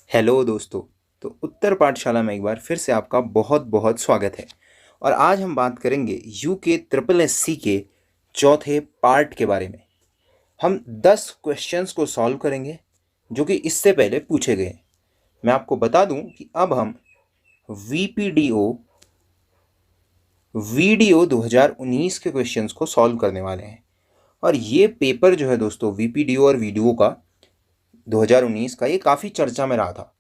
Hello दोस्तों। तो उत्तर पाठशाला में एक बार फिर से आपका बहुत बहुत स्वागत है। और आज हम बात करेंगे यूके ट्रिपल एससी के चौथे पार्ट के बारे में। हम 10 क्वेश्चंस को सॉल्व करेंगे जो कि इससे पहले पूछे गए हैं। मैं आपको बता दूं कि अब हम वीपीडीओ वीडियो 2019 के क्वेश्चंस को सॉल्व करने वाले हैं। और ये पेपर जो है दोस्तों, वीपीडीओ और वीडियो का 2019 का, ये काफ़ी चर्चा में रहा था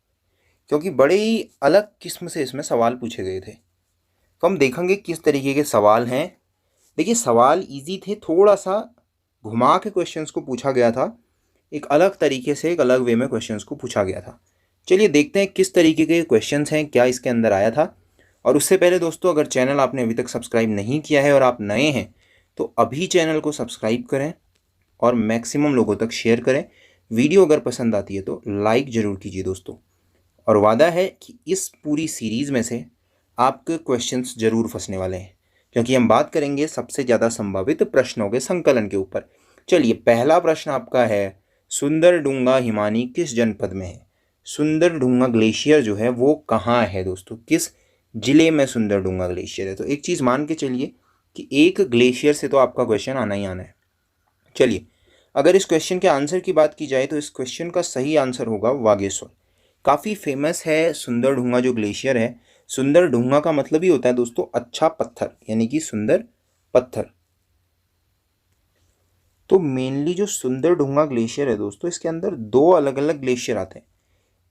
क्योंकि बड़े ही अलग किस्म से इसमें सवाल पूछे गए थे। तो हम देखेंगे किस तरीके के सवाल हैं। देखिए, सवाल इजी थे, थोड़ा सा घुमा के क्वेश्चंस को पूछा गया था, एक अलग तरीके से, एक अलग वे में क्वेश्चंस को पूछा गया था। चलिए देखते हैं किस तरीके के क्वेश्चंस हैं, क्या इसके अंदर आया था। और उससे पहले दोस्तों, अगर चैनल आपने अभी तक सब्सक्राइब नहीं किया है और आप नए हैं तो अभी चैनल को सब्सक्राइब करें और मैक्सिमम लोगों तक शेयर करें। वीडियो अगर पसंद आती है तो लाइक ज़रूर कीजिए दोस्तों। और वादा है कि इस पूरी सीरीज़ में से आपके क्वेश्चंस जरूर फंसने वाले हैं, क्योंकि हम बात करेंगे सबसे ज़्यादा संभावित प्रश्नों के संकलन के ऊपर। चलिए, पहला प्रश्न आपका है, सुंदरडूंगा हिमानी किस जनपद में है? सुंदरडूंगा ग्लेशियर जो है वो कहाँ है दोस्तों, किस जिले में सुंदरडूंगा ग्लेशियर है? तो एक चीज़ मान के चलिए कि एक ग्लेशियर से तो आपका क्वेश्चन आना ही आना है। चलिए, अगर इस क्वेश्चन के आंसर की बात की जाए तो इस क्वेश्चन का सही आंसर होगा वागेश्वर। काफ़ी फेमस है सुंदरडूंगा जो ग्लेशियर है। सुंदरडूंगा का मतलब ही होता है दोस्तों अच्छा पत्थर, यानी कि सुंदर पत्थर। तो मेनली जो सुंदरडूंगा ग्लेशियर है दोस्तों, इसके अंदर दो अलग अलग ग्लेशियर आते हैं।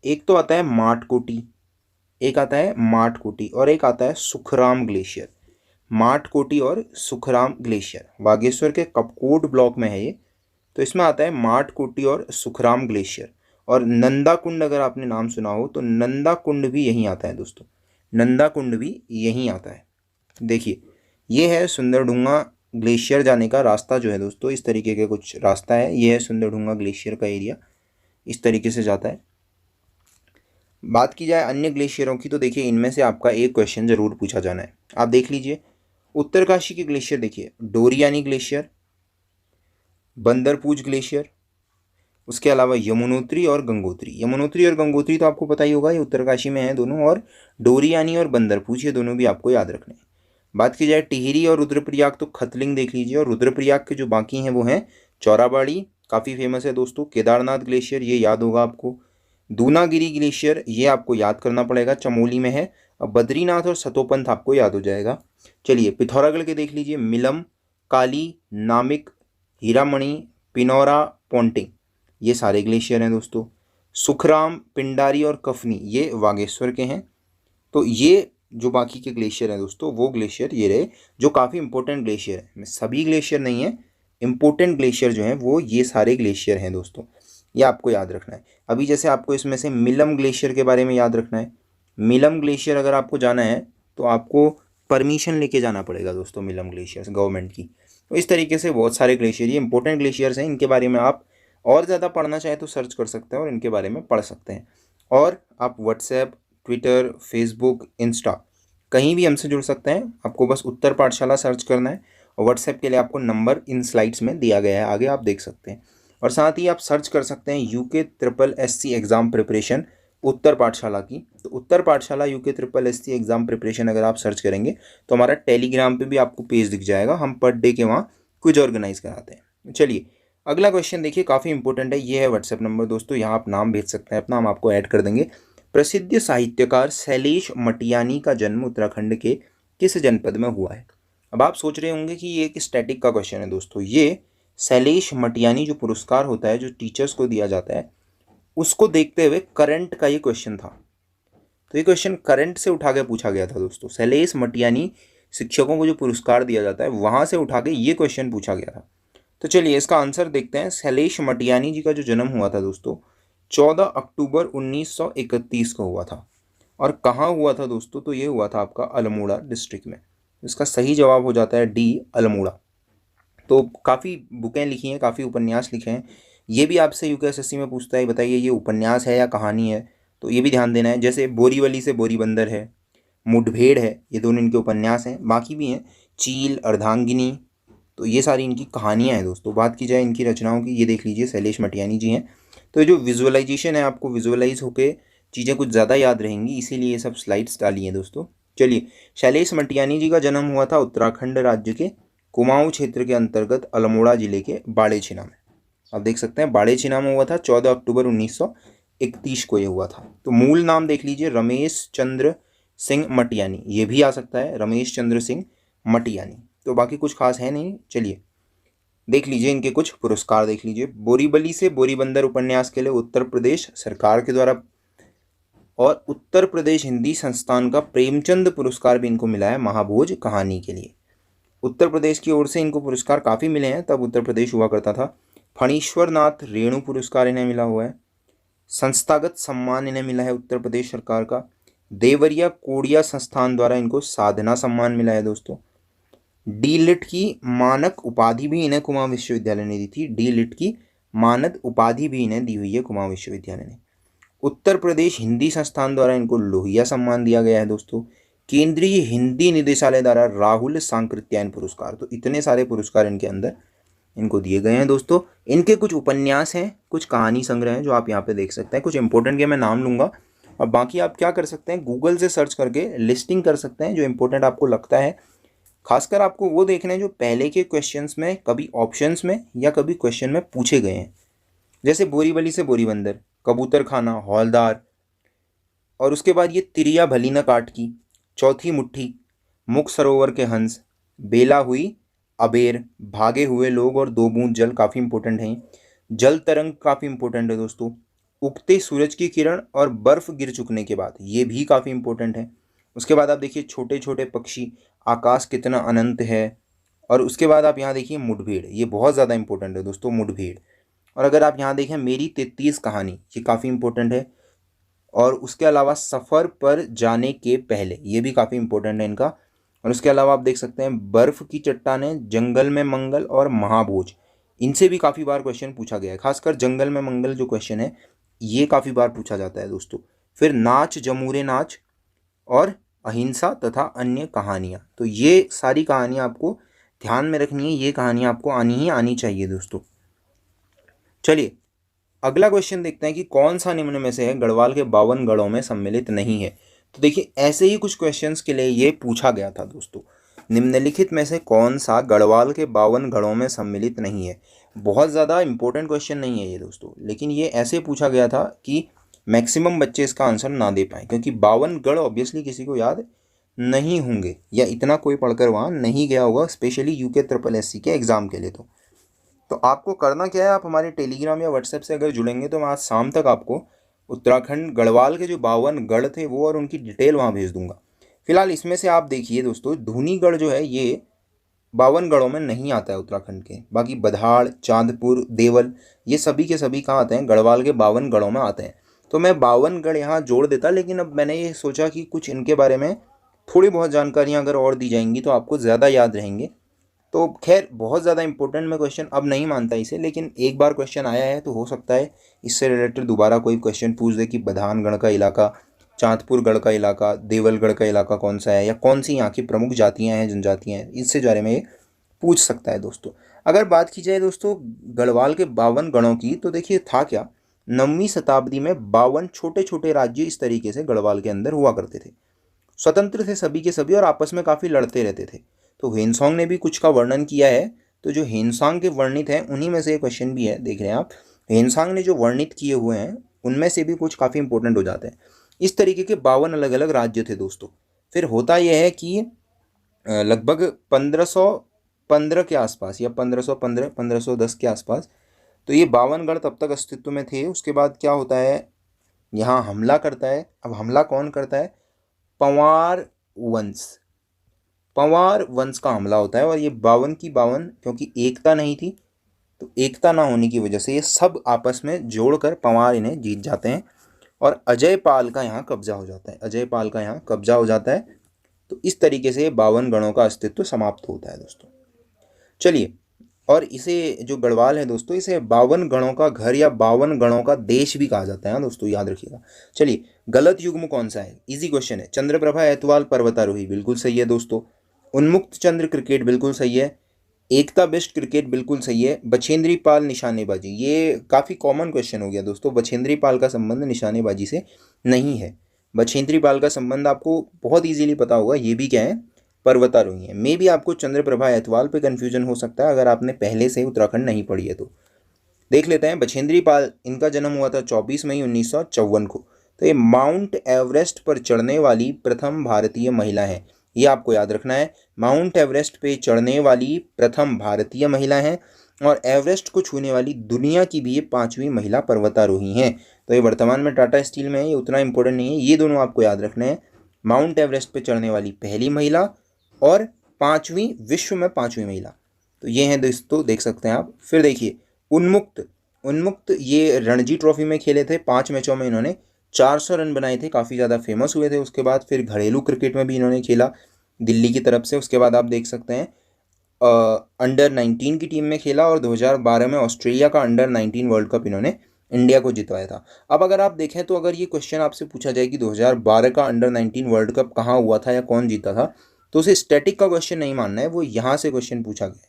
एक तो आता है माटकोटी, एक आता है माटकोटी, और एक आता है सुखराम ग्लेशियर। माटकोटी और सुखराम ग्लेशियर बागेश्वर के कपकोट ब्लॉक में है ये। तो इसमें आता है माटकोटी और सुखराम ग्लेशियर। और नंदा कुंड अगर आपने नाम सुना हो तो नंदा कुंड भी यहीं आता है दोस्तों, नंदा कुंड भी यहीं आता है। देखिए, ये है सुंदरडूंगा ग्लेशियर जाने का रास्ता जो है दोस्तों, इस तरीके के कुछ रास्ता है। ये है सुंदरडूंगा ग्लेशियर का एरिया, इस तरीके से जाता है। बात की जाए अन्य ग्लेशियरों की तो देखिए, इनमें से आपका एक क्वेश्चन जरूर पूछा जाना है। आप देख लीजिए, उत्तरकाशी के ग्लेशियर देखिए, डोरियानी ग्लेशियर, बंदरपूज ग्लेशियर, उसके अलावा यमुनोत्री और गंगोत्री। यमुनोत्री और गंगोत्री तो आपको पता ही होगा, ये उत्तरकाशी में है दोनों। और डोरियानी और बंदरपूछ, ये दोनों भी आपको याद रखने हैं। बात की जाए टिहरी और रुद्रप्रयाग तो खतलिंग देख लीजिए। और रुद्रप्रयाग के जो बाकी हैं वो हैं चौराबाड़ी, काफ़ी फेमस है दोस्तों। केदारनाथ ग्लेशियर, ये याद होगा आपको। दूनागिरी ग्लेशियर, ये आपको याद करना पड़ेगा, चमोली में है। अब बद्रीनाथ और सतोपंथ आपको याद हो जाएगा। चलिए, पिथौरागढ़ के देख लीजिए, मिलम, काली, नामिक, हीरामणि, पिनौरा, पोंटिंग, ये सारे ग्लेशियर हैं दोस्तों। सुखराम, पिंडारी और कफनी, ये बागेश्वर के हैं। तो ये जो बाकी के ग्लेशियर हैं दोस्तों, वो ग्लेशियर ये रहे जो काफ़ी इंपॉर्टेंट ग्लेशियर हैं। सभी ग्लेशियर नहीं है, इंपॉर्टेंट ग्लेशियर जो हैं वो ये सारे ग्लेशियर हैं दोस्तों, ये आपको याद रखना है। अभी जैसे आपको इसमें से मिलम ग्लेशियर के बारे में याद रखना है। मिलम ग्लेशियर अगर आपको जाना है तो आपको परमिशन लेके जाना पड़ेगा दोस्तों, मिलम ग्लेशियर गवर्नमेंट की। तो इस तरीके से बहुत सारे ग्लेशियर, ये इंपॉर्टेंट ग्लेशियर्स हैं, इनके बारे में आप और ज़्यादा पढ़ना चाहे तो सर्च कर सकते हैं और इनके बारे में पढ़ सकते हैं। और आप व्हाट्सएप, ट्विटर, फेसबुक, इंस्टा, कहीं भी हमसे जुड़ सकते हैं। आपको बस उत्तर पाठशाला सर्च करना है और व्हाट्सएप के लिए आपको नंबर इन स्लाइड्स में दिया गया है, आगे आप देख सकते हैं। और साथ ही आप सर्च कर सकते हैं UK triple SC exam preparation Uttar Pathshala की। तो Uttar Pathshala UK triple SC exam preparation अगर आप सर्च करेंगे तो हमारा टेलीग्राम पे भी आपको पेज दिख जाएगा। हम पर डे के वहाँ क्विज ऑर्गेनाइज कराते हैं। चलिए, अगला क्वेश्चन देखिए, काफ़ी इंपॉर्टेंट है। ये है व्हाट्सएप नंबर दोस्तों, यहाँ आप नाम भेज सकते हैं अपना, हम आपको ऐड कर देंगे। प्रसिद्ध साहित्यकार शैलेश मटियानी का जन्म उत्तराखंड के किस जनपद में हुआ है? अब आप सोच रहे होंगे कि ये एक स्टैटिक का क्वेश्चन है दोस्तों। ये शैलेश मटियानी जो पुरस्कार होता है, जो टीचर्स को दिया जाता है, उसको देखते हुए करंट का ये क्वेश्चन था। तो ये क्वेश्चन करंट से उठा के पूछा गया था दोस्तों। शैलेश मटियानी शिक्षकों को जो पुरस्कार दिया जाता है, वहाँ से उठा के ये क्वेश्चन पूछा गया था। तो चलिए इसका आंसर देखते हैं। शैलेश मटियानी जी का जो जन्म हुआ था दोस्तों, 14 अक्टूबर 1931 को हुआ था। और कहाँ हुआ था दोस्तों? तो ये हुआ था आपका अल्मोड़ा डिस्ट्रिक्ट में। इसका सही जवाब हो जाता है डी, अल्मोड़ा। तो काफ़ी बुकें लिखी हैं, काफ़ी उपन्यास लिखे हैं। ये भी आपसे यूकेएसएससी में पूछता है, बताइए ये उपन्यास है या कहानी है, तो ये भी ध्यान देना है। जैसे बोरीवली से बोरीबंदर है, मुठभेड़ है, ये दोनों इनके उपन्यास हैं। बाकी भी हैं, चील, अर्धांगिनी, तो ये सारी इनकी कहानियाँ हैं दोस्तों। बात की जाए इनकी रचनाओं की, ये देख लीजिए, शैलेश मटियानी जी हैं। तो ये जो विजुअलाइजेशन है, आपको विजुअलाइज होके चीज़ें कुछ ज़्यादा याद रहेंगी, इसीलिए ये सब स्लाइड्स डाली हैं दोस्तों। चलिए, शैलेश मटियानी जी का जन्म हुआ था उत्तराखंड राज्य के कुमाऊं क्षेत्र के अंतर्गत अल्मोड़ा जिले के बाड़ेछिना में। आप देख सकते हैं बाड़ेछिना में हुआ था, 14 अक्टूबर 1931 को ये हुआ था। तो मूल नाम देख लीजिए, रमेश चंद्र सिंह मटियानी, ये भी आ सकता है रमेश चंद्र सिंह मटियानी। तो बाकी कुछ खास है नहीं। चलिए देख लीजिए इनके कुछ पुरस्कार देख लीजिए। बोरीबली से बोरीबंदर उपन्यास के लिए उत्तर प्रदेश सरकार के द्वारा और उत्तर प्रदेश हिंदी संस्थान का प्रेमचंद पुरस्कार भी इनको मिला है महाभोज कहानी के लिए। उत्तर प्रदेश की ओर से इनको पुरस्कार काफ़ी मिले हैं, तब उत्तर प्रदेश हुआ करता था। फणीश्वर नाथ रेणु पुरस्कार इन्हें मिला हुआ है। संस्थागत सम्मान इन्हें मिला है उत्तर प्रदेश सरकार का। देवरिया कोडिया संस्थान द्वारा इनको साधना सम्मान मिला है दोस्तों। डी लिट की मानक उपाधि भी इन्हें कुमाऊं विश्वविद्यालय ने दी थी। डी लिट की मानद उपाधि भी इन्हें दी हुई है कुमाऊं विश्वविद्यालय ने। उत्तर प्रदेश हिंदी संस्थान द्वारा इनको लोहिया सम्मान दिया गया है दोस्तों। केंद्रीय हिंदी निदेशालय द्वारा राहुल सांकृत्यायन पुरस्कार। तो इतने सारे पुरस्कार इनके अंदर इनको दिए गए हैं दोस्तों। इनके कुछ उपन्यास हैं, कुछ कहानी संग्रह हैं जो आप यहाँ पे देख सकते हैं। कुछ इंपॉर्टेंट के मैं नाम लूँगा और बाकी आप क्या कर सकते हैं, गूगल से सर्च करके लिस्टिंग कर सकते हैं जो इंपॉर्टेंट आपको लगता है। खासकर आपको वो देखना है जो पहले के क्वेश्चंस में कभी ऑप्शंस में या कभी क्वेश्चन में पूछे गए हैं। जैसे बोरीवली से बोरीबंदर, कबूतर खाना, हौलदार, और उसके बाद ये तिरिया भली न काट की, चौथी मुट्ठी, मुख सरोवर के हंस, बेला हुई अबेर, भागे हुए लोग और दो बूंद जल काफ़ी इंपॉर्टेंट हैं। जल तरंग काफ़ी इंपॉर्टेंट है दोस्तों। उगते सूरज की किरण और बर्फ़ गिर चुकने के बाद, ये भी काफ़ी इंपॉर्टेंट है। उसके बाद आप देखिए छोटे छोटे पक्षी, आकाश कितना अनंत है। और उसके बाद आप यहाँ देखिए मुठभेड़, ये बहुत ज़्यादा इंपॉर्टेंट है दोस्तों, मुठभेड़। और अगर आप यहाँ देखें मेरी 33 कहानी, ये काफ़ी इंपॉर्टेंट है। और उसके अलावा सफ़र पर जाने के पहले, ये भी काफ़ी इंपॉर्टेंट है इनका। और उसके अलावा आप देख सकते हैं बर्फ़ की चट्टानें, जंगल में मंगल और महाभोज, इनसे भी काफ़ी बार क्वेश्चन पूछा गया है। खासकर जंगल में मंगल जो क्वेश्चन है ये काफ़ी बार पूछा जाता है दोस्तों। फिर नाच जमूरे नाच और अहिंसा तथा अन्य कहानियाँ, तो ये सारी कहानियाँ आपको ध्यान में रखनी है, ये कहानियाँ आपको आनी ही आनी चाहिए दोस्तों। चलिए अगला क्वेश्चन देखते हैं कि कौन सा निम्न में से है गढ़वाल के 52 गढ़ों में सम्मिलित नहीं है। तो देखिए ऐसे ही कुछ क्वेश्चंस के लिए ये पूछा गया था दोस्तों, निम्नलिखित में से कौन सा गढ़वाल के 52 गढ़ों में सम्मिलित नहीं है। बहुत ज़्यादा इंपॉर्टेंट क्वेश्चन नहीं है ये दोस्तों, लेकिन ये ऐसे पूछा गया था कि मैक्सिमम बच्चे इसका आंसर ना दे पाए, क्योंकि 52 गढ़ ऑब्वियसली किसी को याद नहीं होंगे या इतना कोई पढ़कर वहाँ नहीं गया होगा, स्पेशली यूके SSC के एग्ज़ाम के लिए। तो आपको करना क्या है, आप हमारे टेलीग्राम या व्हाट्सएप से अगर जुड़ेंगे तो मैं आज शाम तक आपको उत्तराखंड गढ़वाल के जो 52 गढ़ थे वो और उनकी डिटेल वहाँ भेज दूंगा। फिलहाल इसमें से आप देखिए दोस्तों, धूनीगढ़ जो है ये 52 गढ़ों में नहीं आता है उत्तराखंड के। बाकी बधाड़, चांदपुर, देवल, ये सभी के सभी कहाँ आते हैं, गढ़वाल के 52 गढ़ों में आते हैं। तो मैं 52 गढ़ यहाँ जोड़ देता, लेकिन अब मैंने ये सोचा कि कुछ इनके बारे में थोड़ी बहुत जानकारियाँ अगर और दी जाएंगी तो आपको ज़्यादा याद रहेंगे। तो खैर बहुत ज़्यादा इंपॉर्टेंट मैं क्वेश्चन अब नहीं मानता इसे, लेकिन एक बार क्वेश्चन आया है तो हो सकता है इससे रिलेटेड दोबारा कोई क्वेश्चन पूछ दे कि बधानगढ़ का इलाका, चांदपुरगढ़ का इलाका, देवलगढ़ का इलाका कौन सा है, या कौन सी यहाँ की प्रमुख जातियाँ हैं, जनजातियाँ हैं, इससे बारे में ये पूछ सकता है दोस्तों। अगर बात की जाए दोस्तों गढ़वाल के 52 गढ़ों की, तो देखिए था क्या, 9वीं शताब्दी में 52 छोटे छोटे राज्य इस तरीके से गढ़वाल के अंदर हुआ करते थे। स्वतंत्र थे सभी के सभी और आपस में काफ़ी लड़ते रहते थे। तो हेनसोंग ने भी कुछ का वर्णन किया है। तो जो हेनसोंग के वर्णित हैं उन्हीं में से एक क्वेश्चन भी है, देख रहे हैं आप। हेनसोंग ने जो वर्णित किए हुए हैं उनमें से भी कुछ काफ़ी इंपॉर्टेंट हो जाते हैं। इस तरीके के 52 अलग अलग राज्य थे दोस्तों। फिर होता यह है कि लगभग 1515 के आसपास या 1515 1510 के आसपास तो ये 52 गढ़ तब तक अस्तित्व में थे। उसके बाद क्या होता है, यहाँ हमला करता है। अब हमला कौन करता है, पंवार वंश, पंवार वंश का हमला होता है। और ये 52 की 52, क्योंकि एकता नहीं थी तो एकता ना होने की वजह से ये सब आपस में जोड़कर पंवार इन्हें जीत जाते हैं और अजय पाल का यहाँ कब्जा हो जाता है। अजय पाल का यहाँ कब्जा हो जाता है। तो इस तरीके से 52 गढ़ों का अस्तित्व समाप्त होता है दोस्तों। चलिए, और इसे जो गढ़वाल है दोस्तों, इसे 52 गढ़ों का घर या 52 गढ़ों का देश भी कहा जाता है दोस्तों, याद रखिएगा। चलिए, गलत युग्म कौन सा है, इजी क्वेश्चन है। चंद्रप्रभा ऐतवाल पर्वतारोही बिल्कुल सही है दोस्तों। उन्मुक्त चंद्र क्रिकेट बिल्कुल सही है। एकता बिष्ट क्रिकेट बिल्कुल सही है। बछेंद्री पाल निशानेबाजी, ये काफ़ी कॉमन क्वेश्चन हो गया दोस्तों। बछेंद्री पाल का संबंध निशानेबाजी से नहीं है। बछेंद्री पाल का संबंध आपको बहुत इजीली पता होगा, ये भी क्या है, पर्वतारोही है। मे भी आपको चंद्रप्रभा एतवाल पे कन्फ्यूजन हो सकता है अगर आपने पहले से उत्तराखंड नहीं पढ़ी है तो। देख लेते हैं। बछेंद्री पाल, इनका जन्म हुआ था 24 मई 1954 को। तो ये माउंट एवरेस्ट पर चढ़ने वाली प्रथम भारतीय महिला है, ये आपको याद रखना है। माउंट एवरेस्ट पे चढ़ने वाली प्रथम भारतीय महिला है और एवरेस्ट को छूने वाली दुनिया की भी ये 5वीं महिला पर्वतारोही हैं। तो ये वर्तमान में टाटा स्टील में है, ये उतना इंपॉर्टेंट नहीं है, ये दोनों आपको याद रखने हैं। माउंट एवरेस्ट पे चढ़ने वाली पहली महिला और 5वीं, विश्व में 5वीं महिला। तो ये हैं दोस्तों, देख सकते हैं आप। फिर देखिए उन्मुक्त, उन्मुक्त ये रणजी ट्रॉफी में खेले थे। 5 मैचों में इन्होंने 400 रन बनाए थे, काफ़ी ज़्यादा फेमस हुए थे। उसके बाद फिर घरेलू क्रिकेट में भी इन्होंने खेला दिल्ली की तरफ से। उसके बाद आप देख सकते हैं अंडर 19 की टीम में खेला और 2012 में ऑस्ट्रेलिया का अंडर 19 वर्ल्ड कप इन्होंने इंडिया को जितवाया था। अब अगर आप देखें तो अगर ये क्वेश्चन आपसे पूछा जाए कि 2012 का अंडर 19 वर्ल्ड कप कहाँ हुआ था या कौन जीता था, तो उसे स्टैटिक का क्वेश्चन नहीं मानना है, वो यहाँ से क्वेश्चन पूछा गया है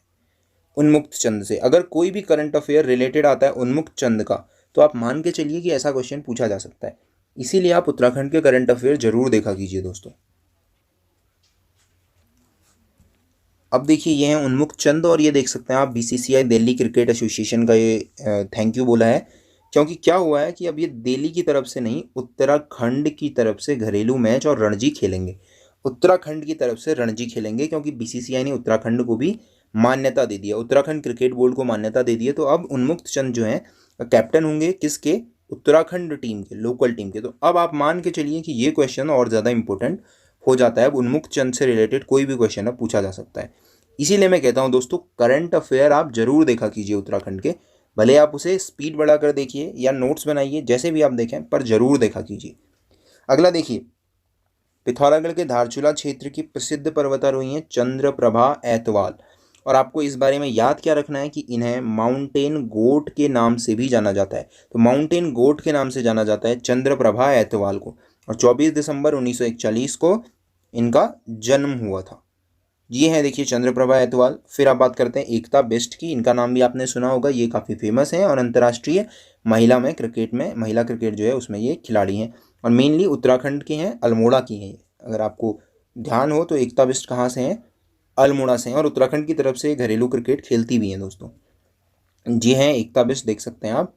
उन्मुक्त चंद से। अगर कोई भी करंट अफेयर रिलेटेड आता है उन्मुक्त चंद का, तो आप मान के चलिए कि ऐसा क्वेश्चन पूछा जा सकता है। इसीलिए आप उत्तराखंड के करंट अफेयर जरूर देखा कीजिए दोस्तों। अब देखिए ये है उन्मुक्त चंद और ये देख सकते हैं आप बीसीसीआई दिल्ली क्रिकेट एसोसिएशन का ये थैंक यू बोला है। क्योंकि क्या हुआ है कि अब ये दिल्ली की तरफ से नहीं, उत्तराखंड की तरफ से घरेलू मैच और रणजी खेलेंगे। उत्तराखंड की तरफ से रणजी खेलेंगे क्योंकि बीसीसीआई ने उत्तराखंड को भी मान्यता दे दिया, उत्तराखंड क्रिकेट बोर्ड को मान्यता दे दी है। तो अब उन्मुक्त चंद जो है कैप्टन होंगे किसके, उत्तराखंड टीम के, लोकल टीम के। तो अब आप मान के चलिए कि ये क्वेश्चन और ज़्यादा इंपॉर्टेंट हो जाता है। अब उन्मुक्त चंद से रिलेटेड कोई भी क्वेश्चन अब पूछा जा सकता है। इसीलिए मैं कहता हूँ दोस्तों करंट अफेयर आप जरूर देखा कीजिए उत्तराखंड के, भले आप उसे स्पीड बढ़ाकर देखिए या नोट्स बनाइए, जैसे भी आप देखें, पर जरूर देखा कीजिए। अगला देखिए, पिथौरागढ़ के धारचूला क्षेत्र की प्रसिद्ध पर्वतारोही हैं चंद्रप्रभा एतवाल। और आपको इस बारे में याद क्या रखना है कि इन्हें माउंटेन गोट के नाम से भी जाना जाता है। तो माउंटेन गोट के नाम से जाना जाता है चंद्रप्रभा एतवाल को। और 24 दिसंबर 1941 को इनका जन्म हुआ था। ये है देखिए चंद्रप्रभा एतवाल। फिर आप बात करते हैं एकता बिष्ट की, इनका नाम भी आपने सुना होगा, ये काफ़ी फेमस है और अंतर्राष्ट्रीय महिला में क्रिकेट में, महिला क्रिकेट जो है उसमें ये खिलाड़ी हैं और मेनली उत्तराखंड के हैं, अल्मोड़ा की हैं। अगर आपको ध्यान हो तो एकता बिष्ट कहाँ से हैं, अल्मोड़ा से हैं और उत्तराखंड की तरफ से घरेलू क्रिकेट खेलती भी हैं दोस्तों। जी हैं एकता बिष्ट, देख सकते हैं आप।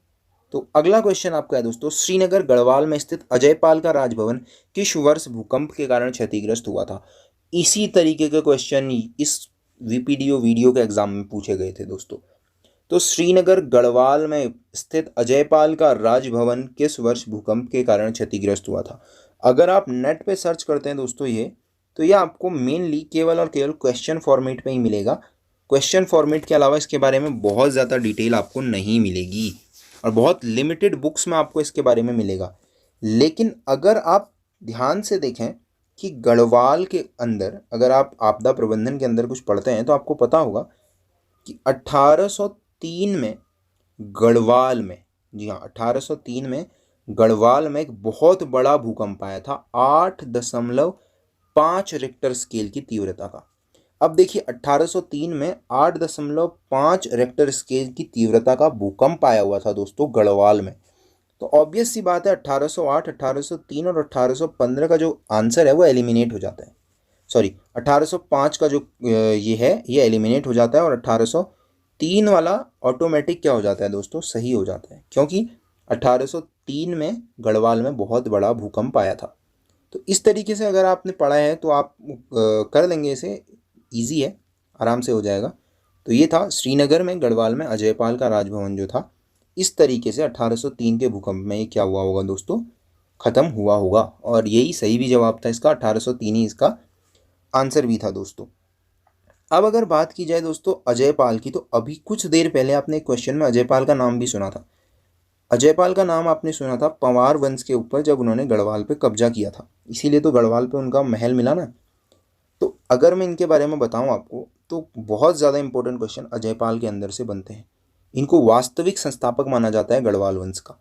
तो अगला क्वेश्चन आपका है दोस्तों, श्रीनगर गढ़वाल में स्थित अजयपाल का राजभवन किस वर्ष भूकंप के कारण क्षतिग्रस्त हुआ था। इसी तरीके के क्वेश्चन इस वीपीडीओ वीडियो के एग्जाम में पूछे गए थे दोस्तों। तो श्रीनगर गढ़वाल में स्थित अजयपाल का राजभवन किस वर्ष भूकंप के कारण क्षतिग्रस्त हुआ था। अगर आप नेट पे सर्च करते हैं दोस्तों ये, तो ये आपको मेनली केवल और केवल क्वेश्चन फॉर्मेट में ही मिलेगा। क्वेश्चन फॉर्मेट के अलावा इसके बारे में बहुत ज़्यादा डिटेल आपको नहीं मिलेगी और बहुत लिमिटेड बुक्स में आपको इसके बारे में मिलेगा। लेकिन अगर आप ध्यान से देखें कि गढ़वाल के अंदर, अगर आप आपदा प्रबंधन के अंदर कुछ पढ़ते हैं तो आपको पता होगा कि 1803 में गढ़वाल में, जी हाँ 1803 में गढ़वाल में एक बहुत बड़ा भूकंप आया था 8.5 रिक्टर स्केल की तीव्रता का। अब देखिए 1803 में 8.5 रिक्टर स्केल की तीव्रता का भूकंप आया हुआ था दोस्तों गढ़वाल में। तो ऑब्वियस सी बात है 1808, 1803 और 1815 का जो आंसर है वो एलिमिनेट हो जाता है। सॉरी 1805 का जो ये है ये एलिमिनेट हो जाता है और 1803 वाला ऑटोमेटिक क्या हो जाता है दोस्तों, सही हो जाता है, क्योंकि 1803 में गढ़वाल में बहुत बड़ा भूकंप आया था। तो इस तरीके से अगर आपने पढ़ा है तो आप कर लेंगे, इसे ईजी है, आराम से हो जाएगा। तो ये था श्रीनगर में गढ़वाल में अजयपाल का राजभवन जो था, इस तरीके से 1803 के भूकंप में ये क्या हुआ होगा दोस्तों, ख़त्म हुआ होगा। और यही सही भी जवाब था इसका, 1803 ही इसका आंसर भी था दोस्तों। अब अगर बात की जाए दोस्तों अजयपाल की, तो अभी कुछ देर पहले आपने एक क्वेश्चन में अजयपाल का नाम भी सुना था। अजयपाल का नाम आपने सुना था पंवार वंश के ऊपर जब उन्होंने गढ़वाल पे कब्जा किया था, इसीलिए तो गढ़वाल पे उनका महल मिला ना। तो अगर मैं इनके बारे में बताऊं आपको तो बहुत ज़्यादा इंपॉर्टेंट क्वेश्चन अजयपाल के अंदर से बनते हैं। इनको वास्तविक संस्थापक माना जाता है गढ़वाल वंश का।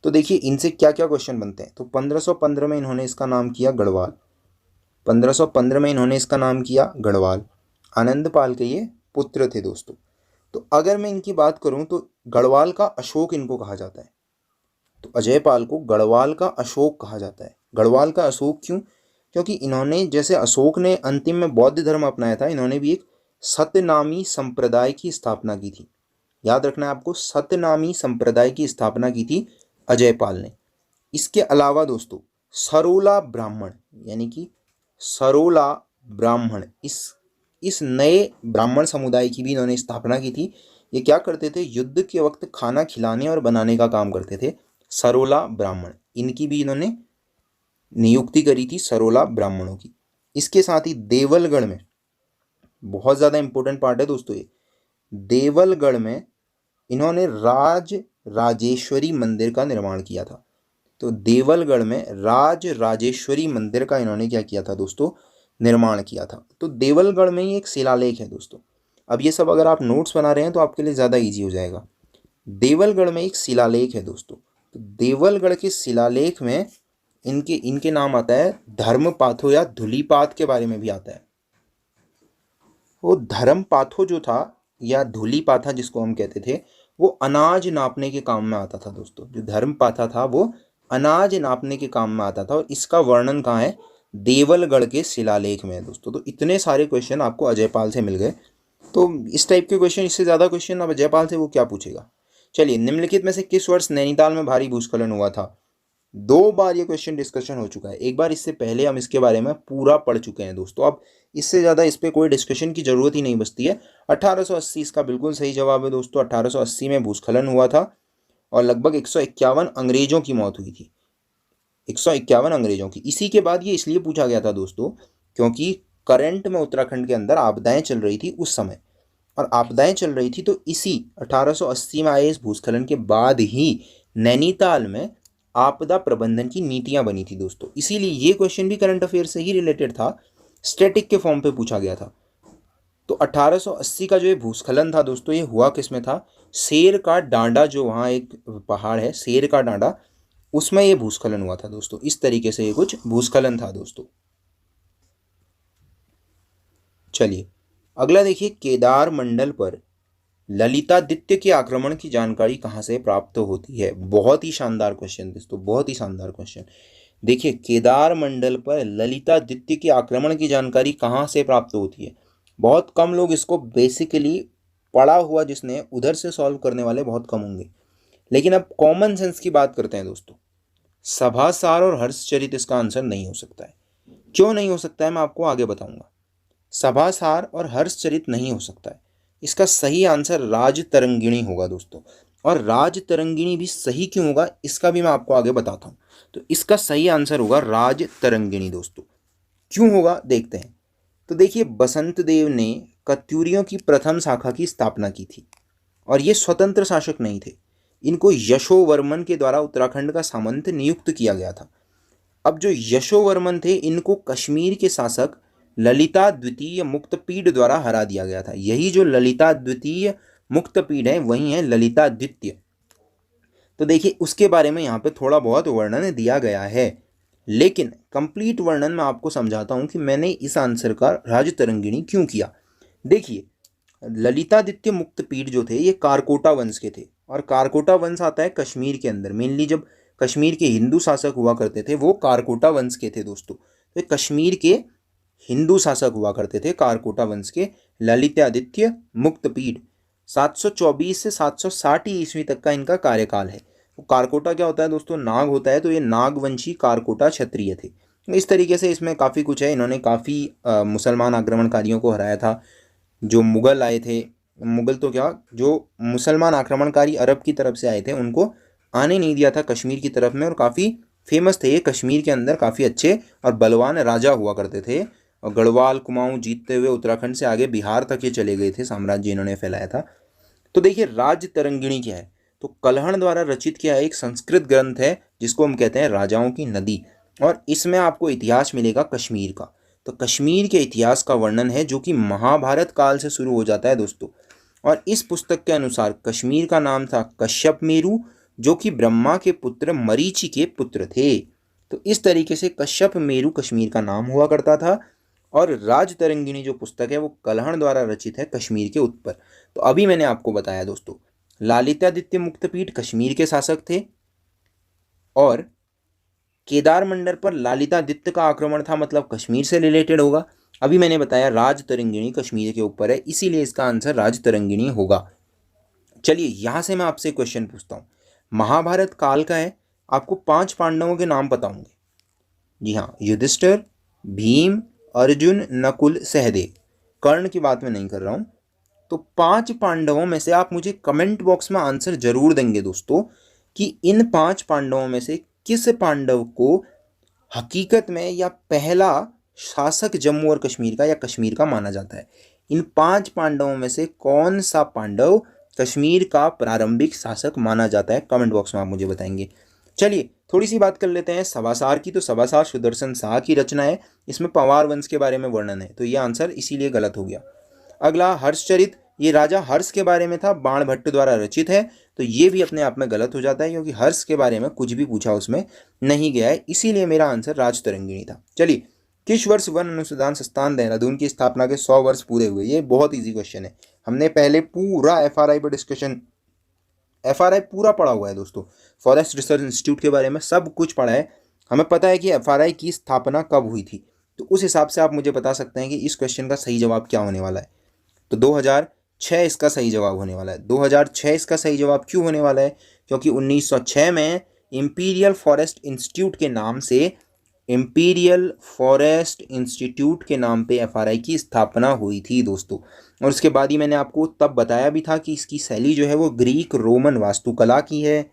तो देखिए इनसे क्या क्या क्वेश्चन बनते हैं। तो 1515 में इन्होंने इसका नाम किया गढ़वाल, 1515 में इन्होंने इसका नाम किया गढ़वाल। आनंदपाल के ये पुत्र थे दोस्तों। तो अगर मैं इनकी बात करूं तो गढ़वाल का अशोक इनको कहा जाता है। तो अजयपाल को गढ़वाल का अशोक कहा जाता है। गढ़वाल का अशोक क्यों? क्योंकि इन्होंने, जैसे अशोक ने अंतिम में बौद्ध धर्म अपनाया था, इन्होंने भी एक सत्यनामी संप्रदाय की स्थापना की थी। याद रखना है आपको, सत्यनामी संप्रदाय की स्थापना की थी अजयपाल ने। इसके अलावा दोस्तों सरोला ब्राह्मण, यानी कि सरोला ब्राह्मण, इस नए ब्राह्मण समुदाय की भी इन्होंने स्थापना की थी। ये क्या करते थे? युद्ध के वक्त खाना खिलाने और बनाने का काम करते थे। सरोला ब्राह्मण, इनकी भी इन्होंने नियुक्ति करी थी, सरोला ब्राह्मणों की। इसके साथ ही देवलगढ़ में, बहुत ज़्यादा इंपॉर्टेंट पार्ट है दोस्तों ये, देवलगढ़ में इन्होंने राजेश्वरी मंदिर का निर्माण किया था। तो देवलगढ़ में राजेश्वरी मंदिर का इन्होंने क्या किया था दोस्तों? निर्माण किया था। तो देवलगढ़ में ही एक शिलालेख है दोस्तों। अब ये सब अगर आप नोट्स बना रहे हैं तो आपके लिए ज़्यादा ईजी हो जाएगा। देवलगढ़ में एक शिलालेख है दोस्तों। तो देवलगढ़ के शिलालेख में इनके नाम आता है धर्मपाथो या धूलिपात के बारे में भी आता है। वो धर्मपाथो जो था या धूलिपाथा जिसको हम कहते थे, वो अनाज नापने के काम में आता था दोस्तों। जो धर्मपाथा था वो अनाज नापने के काम में आता था, और इसका वर्णन कहाँ है? देवलगढ़ के शिलालेख में है दोस्तों। तो इतने सारे क्वेश्चन आपको अजयपाल से मिल गए। तो इस टाइप के क्वेश्चन, इससे ज़्यादा क्वेश्चन अब अजयपाल से वो क्या पूछेगा। चलिए, निम्नलिखित में से किस वर्ष नैनीताल में भारी भूस्खलन हुआ था? 2 बार ये क्वेश्चन डिस्कशन हो चुका है। एक बार इससे पहले हम इसके बारे में पूरा पढ़ चुके हैं दोस्तों। अब इससे ज़्यादा इस पर कोई डिस्कशन की ज़रूरत ही नहीं बचती है। 1880 इसका बिल्कुल सही जवाब है दोस्तों। 1880 में भूस्खलन हुआ था और लगभग 151 अंग्रेजों की मौत हुई थी। 151 अंग्रेजों की। इसी के बाद ये इसलिए पूछा गया था दोस्तों क्योंकि करंट में उत्तराखंड के अंदर आपदाएं चल रही थी उस समय, और आपदाएं चल रही थी तो इसी 1880 में आए इस भूस्खलन के बाद ही नैनीताल में आपदा प्रबंधन की नीतियां बनी थी दोस्तों। इसीलिए ये क्वेश्चन भी करंट अफेयर से ही रिलेटेड था, स्टैटिक के फॉर्म पे पूछा गया था। तो 1880 का जो ये भूस्खलन था दोस्तों, ये हुआ किसमें था? शेर का डांडा, जो वहाँ एक पहाड़ है शेर का डांडा, उसमें ये भूस्खलन हुआ था दोस्तों। इस तरीके से ये कुछ भूस्खलन था दोस्तों। चलिए अगला देखिए, केदार मंडल पर ललितादित्य के आक्रमण की जानकारी कहाँ से प्राप्त होती है? बहुत ही शानदार क्वेश्चन दोस्तों, बहुत ही शानदार क्वेश्चन। देखिए, केदार मंडल पर ललितादित्य के आक्रमण की जानकारी कहाँ से प्राप्त होती है? बहुत कम लोग इसको बेसिकली पढ़ा हुआ जिसने उधर से सॉल्व करने वाले बहुत कम होंगे। लेकिन अब कॉमन सेंस की बात करते हैं दोस्तों। सभासार और हर्षचरित इसका आंसर नहीं हो सकता है। क्यों नहीं हो सकता है, मैं आपको आगे बताऊंगा। सभासार और हर्षचरित नहीं हो सकता है। इसका सही आंसर राजतरंगिणी होगा दोस्तों। और राजतरंगिणी भी सही क्यों होगा इसका भी मैं आपको आगे बताता हूँ। तो इसका सही आंसर होगा राजतरंगिणी दोस्तों। क्यों होगा देखते हैं। तो देखिए, बसंत देव ने कत्यूरियों की प्रथम शाखा की स्थापना की थी, और ये स्वतंत्र शासक नहीं थे। इनको यशोवर्मन के द्वारा उत्तराखंड का सामंत नियुक्त किया गया था। अब जो यशोवर्मन थे, इनको कश्मीर के शासक ललिता द्वितीय मुक्तपीड द्वारा हरा दिया गया था। यही जो ललिता द्वितीय मुक्तपीड है वही है ललिता द्वितीय। तो देखिए, उसके बारे में यहाँ पे थोड़ा बहुत वर्णन दिया गया है, लेकिन कंप्लीट वर्णन मैं आपको समझाता हूँ कि मैंने इस आंसर का राजतरंगिणी क्यों किया। देखिए, ललितादित्य मुक्तपीड जो थे ये कारकोटा वंश के थे, और कारकोटा वंश आता है कश्मीर के अंदर। मेनली जब कश्मीर के हिंदू शासक हुआ करते थे वो कारकोटा वंश के थे दोस्तों। तो कश्मीर के हिंदू शासक हुआ करते थे कारकोटा वंश के ललितादित्य मुक्तपीड। 724 से 760 ईस्वी तक का इनका कार्यकाल है। तो कारकोटा क्या होता है दोस्तों? नाग होता है। तो ये नागवंशी कारकोटा क्षत्रिय थे। इस तरीके से इसमें काफ़ी कुछ है। इन्होंने काफ़ी मुसलमान आक्रमणकारियों को हराया था। जो मुग़ल आए थे, मुग़ल तो क्या, जो मुसलमान आक्रमणकारी अरब की तरफ से आए थे उनको आने नहीं दिया था कश्मीर की तरफ में, और काफ़ी फेमस थे ये। कश्मीर के अंदर काफ़ी अच्छे और बलवान राजा हुआ करते थे, और गढ़वाल कुमाऊँ जीतते हुए उत्तराखंड से आगे बिहार तक ये चले गए थे, साम्राज्य इन्होंने फैलाया था। तो देखिए, राजतरंगिणी क्या है? तो कल्हण द्वारा रचित किया एक संस्कृत ग्रंथ है जिसको हम कहते हैं राजाओं की नदी, और इसमें आपको इतिहास मिलेगा कश्मीर का। तो कश्मीर के इतिहास का वर्णन है जो कि महाभारत काल से शुरू हो जाता है दोस्तों। और इस पुस्तक के अनुसार कश्मीर का नाम था कश्यप मेरु, जो कि ब्रह्मा के पुत्र मरीचि के पुत्र थे। तो इस तरीके से कश्यप मेरु कश्मीर का नाम हुआ करता था। और राजतरंगिणी जो पुस्तक है वो कल्हण द्वारा रचित है कश्मीर के उत्तर। तो अभी मैंने आपको बताया दोस्तों, ललितादित्य मुक्तपीठ कश्मीर के शासक थे और केदार मंडल पर ललितादित्य का आक्रमण था, मतलब कश्मीर से रिलेटेड होगा। अभी मैंने बताया राजतरंगिणी कश्मीर के ऊपर है, इसीलिए इसका आंसर राजतरंगिणी होगा। चलिए यहां से मैं आपसे क्वेश्चन पूछता हूँ, महाभारत काल का है, आपको 5 पांडवों के नाम पता होंगे। जी हाँ, युधिष्ठिर, भीम, अर्जुन, नकुल, सहदेव। कर्ण की बात मैं नहीं कर रहा हूं। तो 5 पांडवों में से आप मुझे कमेंट बॉक्स में आंसर जरूर देंगे दोस्तों कि इन 5 पांडवों में से किस पांडव को हकीकत में या पहला शासक जम्मू और कश्मीर का या कश्मीर का माना जाता है। इन 5 पांडवों में से कौन सा पांडव कश्मीर का प्रारंभिक शासक माना जाता है, कमेंट बॉक्स में आप मुझे बताएंगे। चलिए थोड़ी सी बात कर लेते हैं सभासार की। तो सभासार सुदर्शन शाह की रचना है, इसमें पवार वंश के बारे में वर्णन है, तो ये आंसर इसीलिए गलत हो गया। अगला हर्षचरित, ये राजा हर्ष के बारे में था, बाणभट्ट द्वारा रचित है, तो ये भी अपने आप में गलत हो जाता है क्योंकि हर्ष के बारे में कुछ भी पूछा उसमें नहीं गया है, इसीलिए मेरा आंसर राजतरंगिणी था। चलिए, किस वर्ष वन अनुसंधान संस्थान देहरादून की स्थापना के 100 वर्ष पूरे हुए? ये बहुत इजी क्वेश्चन है, हमने पहले पूरा एफआरआई पर डिस्कशन, एफआरआई पूरा पढ़ा हुआ है दोस्तों, फॉरेस्ट रिसर्च इंस्टीट्यूट के बारे में सब कुछ पढ़ा है, हमें पता है कि एफआरआई की स्थापना कब हुई थी। तो उस हिसाब से आप मुझे बता सकते हैं कि इस क्वेश्चन का सही जवाब क्या होने वाला है। तो 2006 इसका सही जवाब होने वाला है। 2006 इसका सही जवाब क्यों होने वाला है? क्योंकि 1906 में इंपीरियल फॉरेस्ट इंस्टीट्यूट के नाम से, इंपीरियल फॉरेस्ट इंस्टीट्यूट के नाम पे एफआरआई की स्थापना हुई थी दोस्तों। और उसके बाद ही मैंने आपको तब बताया भी था कि इसकी शैली जो है वो ग्रीक रोमन वास्तुकला की है।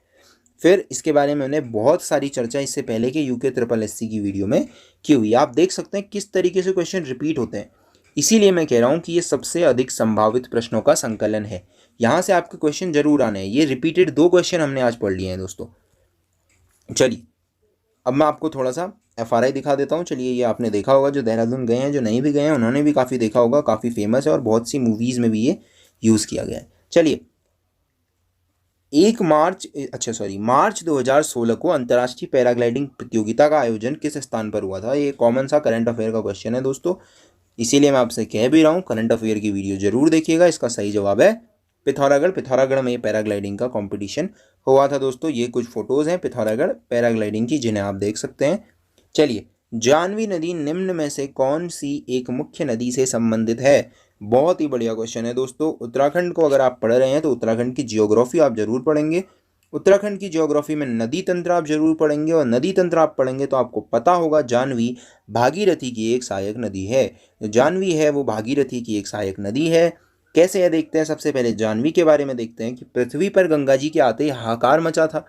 फिर इसके बारे में मैंने बहुत सारी चर्चा इससे पहले के यूके ट्रिपल एससी की वीडियो में की हुई। आप देख सकते हैं किस तरीके से क्वेश्चन रिपीट होते हैं, इसीलिए मैं कह रहा हूँ कि ये सबसे अधिक संभावित प्रश्नों का संकलन है, यहाँ से आपके क्वेश्चन जरूर आने हैं। ये रिपीटेड 2 क्वेश्चन हमने आज पढ़ लिए हैं दोस्तों। चलिए अब मैं आपको थोड़ा सा एफआरआई दिखा देता हूँ। चलिए, ये आपने देखा होगा, जो देहरादून गए हैं, जो नहीं भी गए हैं उन्होंने भी काफ़ी देखा होगा, काफ़ी फेमस है और बहुत सी मूवीज़ में भी ये यूज़ किया गया है। चलिए, मार्च 2016 को अंतर्राष्ट्रीय पैराग्लाइडिंग प्रतियोगिता का आयोजन किस स्थान पर हुआ था? ये कॉमन सा करंट अफेयर का क्वेश्चन है दोस्तों, इसीलिए मैं आपसे कह भी रहा हूँ करंट अफेयर की वीडियो जरूर देखिएगा। इसका सही जवाब है पिथौरागढ़। पिथौरागढ़ में पैराग्लाइडिंग का कंपटीशन हुआ था दोस्तों। ये कुछ फोटोज हैं पिथौरागढ़ पैराग्लाइडिंग की, जिन्हें आप देख सकते हैं। चलिए, जानवी नदी निम्न में से कौन सी एक मुख्य नदी से संबंधित है? बहुत ही बढ़िया क्वेश्चन है दोस्तों। उत्तराखंड को अगर आप पढ़ रहे हैं तो उत्तराखंड की जियोग्राफी आप जरूर पढ़ेंगे। उत्तराखंड की ज्योग्राफी में नदी तंत्र आप जरूर पढ़ेंगे, और नदी तंत्र आप पढ़ेंगे तो आपको पता होगा जानवी भागीरथी की एक सहायक नदी है। जो जानवी है वो भागीरथी की एक सहायक नदी है। कैसे है देखते हैं। सबसे पहले जानवी के बारे में देखते हैं कि पृथ्वी पर गंगा जी के आते ही हाहाकार मचा था।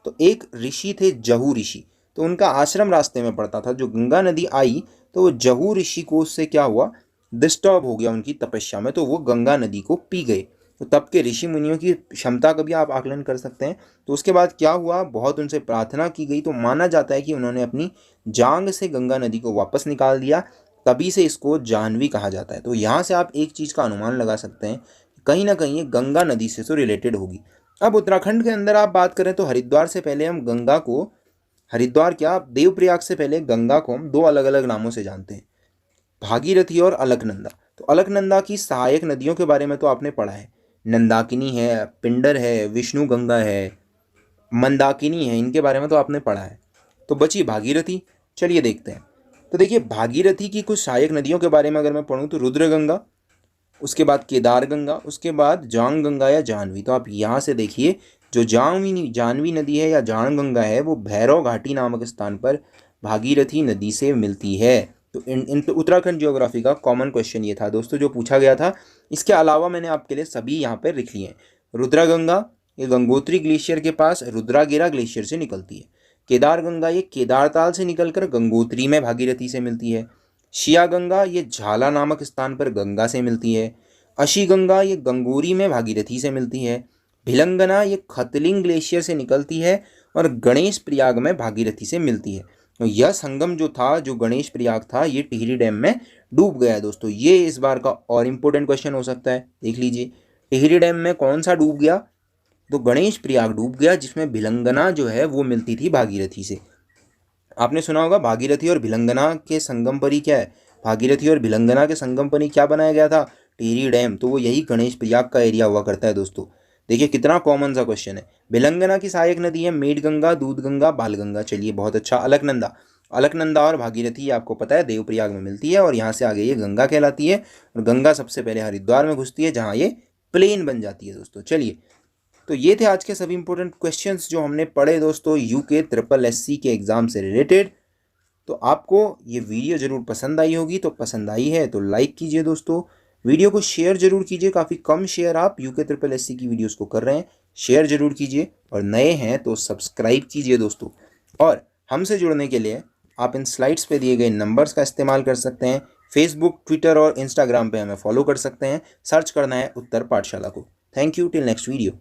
तो एक ऋषि थे जहू ऋषि, तो उनका आश्रम रास्ते में पड़ता था। जो गंगा नदी आई तो वो जहू ऋषि को उससे क्या हुआ, डिस्टर्ब हो गया उनकी तपस्या में, तो वो गंगा नदी को पी गए। तो तब के ऋषि मुनियों की क्षमता का भी आप आकलन कर सकते हैं। तो उसके बाद क्या हुआ, बहुत उनसे प्रार्थना की गई, तो माना जाता है कि उन्होंने अपनी जांग से गंगा नदी को वापस निकाल दिया, तभी से इसको जाह्नवी कहा जाता है। तो यहाँ से आप एक चीज़ का अनुमान लगा सकते हैं, कहीं ना कहीं ये गंगा नदी से तो रिलेटेड होगी। अब उत्तराखंड के अंदर आप बात करें तो हरिद्वार से पहले हम गंगा को, हरिद्वार क्या देवप्रयाग से पहले गंगा को हम 2 अलग अलग नामों से जानते हैं, भागीरथी और अलकनंदा। तो अलकनंदा की सहायक नदियों के बारे में तो आपने पढ़ा है, नंदाकिनी है, पिंडर है, विष्णु गंगा है, मंदाकिनी है, इनके बारे में तो आपने पढ़ा है। तो बची भागीरथी। चलिए देखते हैं। तो देखिए, भागीरथी की कुछ सहायक नदियों के बारे में अगर मैं पढ़ूँ तो रुद्र गंगा, उसके बाद केदार गंगा, उसके बाद जांग गंगा या जाह्नवी। तो आप यहाँ से देखिए, जो जाह्नवी नदी है या जांग गंगा है वो भैरव घाटी नामक स्थान पर भागीरथी नदी से मिलती है। तो इन उत्तराखंड ज्योग्राफी का कॉमन क्वेश्चन ये था दोस्तों जो पूछा गया था। इसके अलावा मैंने आपके लिए सभी यहाँ पर लिख लिए हैं। रुद्रगंगा ये गंगोत्री ग्लेशियर के पास रुद्रागिरा ग्लेशियर से निकलती है। केदार गंगा ये केदारताल से निकलकर गंगोत्री में भागीरथी से मिलती है। शिया गंगा ये झाला नामक स्थान पर गंगा से मिलती है। अशी गंगा ये गंगोरी में भागीरथी से मिलती है। भिलंगना ये खतलिंग ग्लेशियर से निकलती है और गणेश प्रयाग में भागीरथी से मिलती है। तो यह संगम जो था, जो गणेश प्रयाग था, ये टिहरी डैम में डूब गया है दोस्तों। ये इस बार का और इम्पोर्टेंट क्वेश्चन हो सकता है। देख लीजिए, टिहरी डैम में कौन सा डूब गया, तो गणेश प्रयाग डूब गया, जिसमें भिलंगना जो है वो मिलती थी भागीरथी से। आपने सुना होगा भागीरथी और भिलंगना के संगम पर ही क्या है, भागीरथी और भिलंगना के संगम पर ही क्या बनाया गया था? टिहरी डैम। तो वो यही गणेश प्रयाग का एरिया हुआ करता है दोस्तों। देखिए कितना कॉमन सा क्वेश्चन है। भिलंगना की सहायक नदी है मेडगंगा, दूधगंगा, बालगंगा। चलिए बहुत अच्छा। अलकनंदा, अलकनंदा और भागीरथी आपको पता है देवप्रयाग में मिलती है और यहाँ से आगे ये गंगा कहलाती है और गंगा सबसे पहले हरिद्वार में घुसती है जहाँ ये प्लेन बन जाती है दोस्तों। चलिए तो ये थे आज के सभी इंपॉर्टेंट क्वेश्चंस जो हमने पढ़े दोस्तों यूके ट्रिपल एससी के एग्जाम से रिलेटेड। तो आपको ये वीडियो ज़रूर पसंद आई होगी, तो पसंद आई है तो लाइक कीजिए दोस्तों, वीडियो को शेयर जरूर कीजिए। काफ़ी कम शेयर आप यूके ट्रिपल एससी की वीडियोस को कर रहे हैं, शेयर जरूर कीजिए और नए हैं तो सब्सक्राइब कीजिए दोस्तों। और हमसे जुड़ने के लिए आप इन स्लाइड्स पे दिए गए नंबर्स का इस्तेमाल कर सकते हैं। फेसबुक, ट्विटर और इंस्टाग्राम पे हमें फॉलो कर सकते हैं। सर्च करना है उत्तर पाठशाला को। Thank you, till next video.